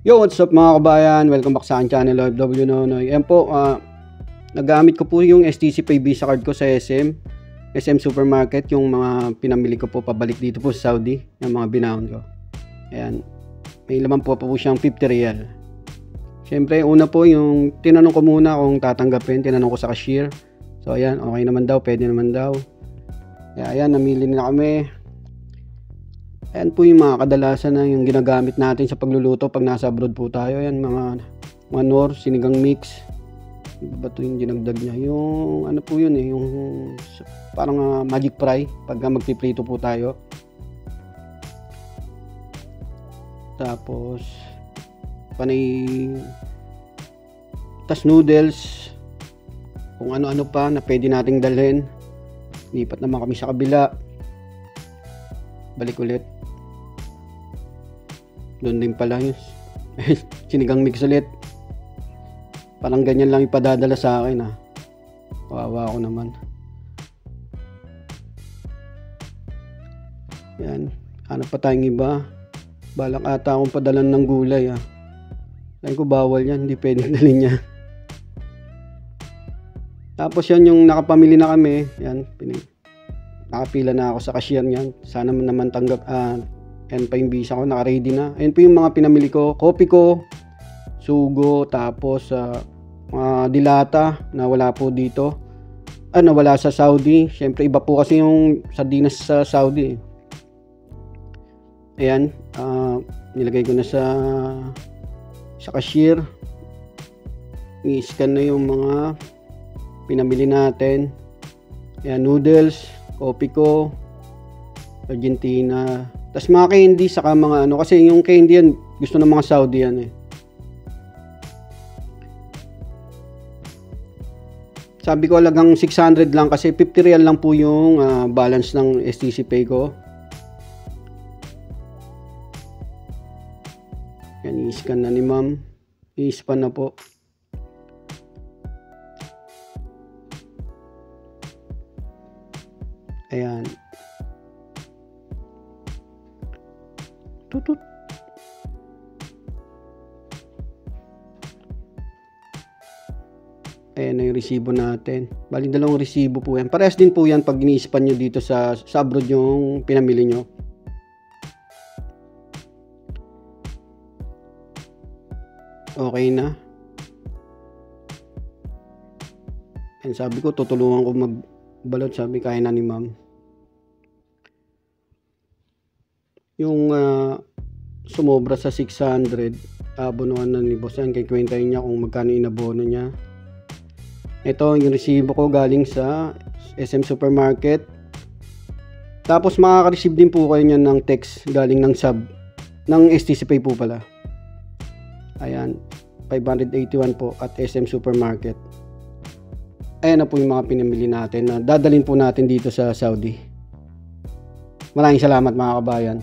Yo, what's up mga kabayan? Welcome back sa aking channel, OFW Nonoy. Ayan po, nagamit ko po yung STC Pay Visa card ko sa SM Supermarket. Yung mga pinamili ko po pabalik dito po sa Saudi, yung mga binahon ko. Ayan, may laman po siyang 50 real. Siyempre, una po yung tinanong ko muna kung tatanggapin. Tinanong ko sa cashier. So ayan, okay naman daw, pwede naman daw. Kaya ayan, namili na kami. Ayan po yung mga kadalasan na yung ginagamit natin sa pagluluto pag nasa abroad po tayo. Ayan, mga nor, sinigang mix. Iba ba ito yung dinagdag niya? Yung ano po yun yung parang magic fry pag magpiprito po tayo. Tapos panay tas noodles, kung ano-ano pa na pwede nating dalhin. Lipat naman kami sa kabila, balik ulit. Doon din pala yung sinigang mix ulit. Parang ganyan lang ipadadala sa akin Kawawa ako naman. Yan, hanap pa tayong iba. Balak ata akong padalan ng gulay Sabi ko bawal yan, hindi pwedeng dalhin niya. Tapos yan yung nakapamili na kami. Yan, nakapila na ako sa cashier niyan. Sana naman tanggap. Yan pa yung visa ko, naka-ready na. Ayan po yung mga pinamili ko. Kopi ko, sugo, tapos mga dilata na wala po dito. Wala sa Saudi. Siyempre iba po kasi yung sardinas sa Saudi. Ayan, nilagay ko na sa cashier. I-scan na yung mga pinamili natin. Ayan, noodles, kopi ko, Argentina. Tapos mga candy, saka mga kasi yung candy yan, gusto ng mga Saudi yan Sabi ko alagang 600 lang kasi 50 real lang po yung balance ng STC Pay ko. Yan, i-scan na ni ma'am. I-scan na po. Ayan. Tutut. Ayan na yung resibo natin. Bali, dalawang resibo po yan. Parehas din po yan pag ini-span nyo dito sa abroad yung pinamili nyo. Okay na. And sabi ko, tutulungan ko magbalot. Sabi, kaya na ni ma'am. Yung sumobra sa 600, abonoan na ni boss yan. Kaya kwentahin niya kung magkano inabono niya. Ito yung resibo ko galing sa SM Supermarket. Tapos makaka-receive din po kayo niyan ng text galing ng sub ng STC Pay po pala. Ayan, 581 po at SM Supermarket. Ayan na po yung mga pinamili natin na dadalhin po natin dito sa Saudi. Maraming salamat mga kabayan.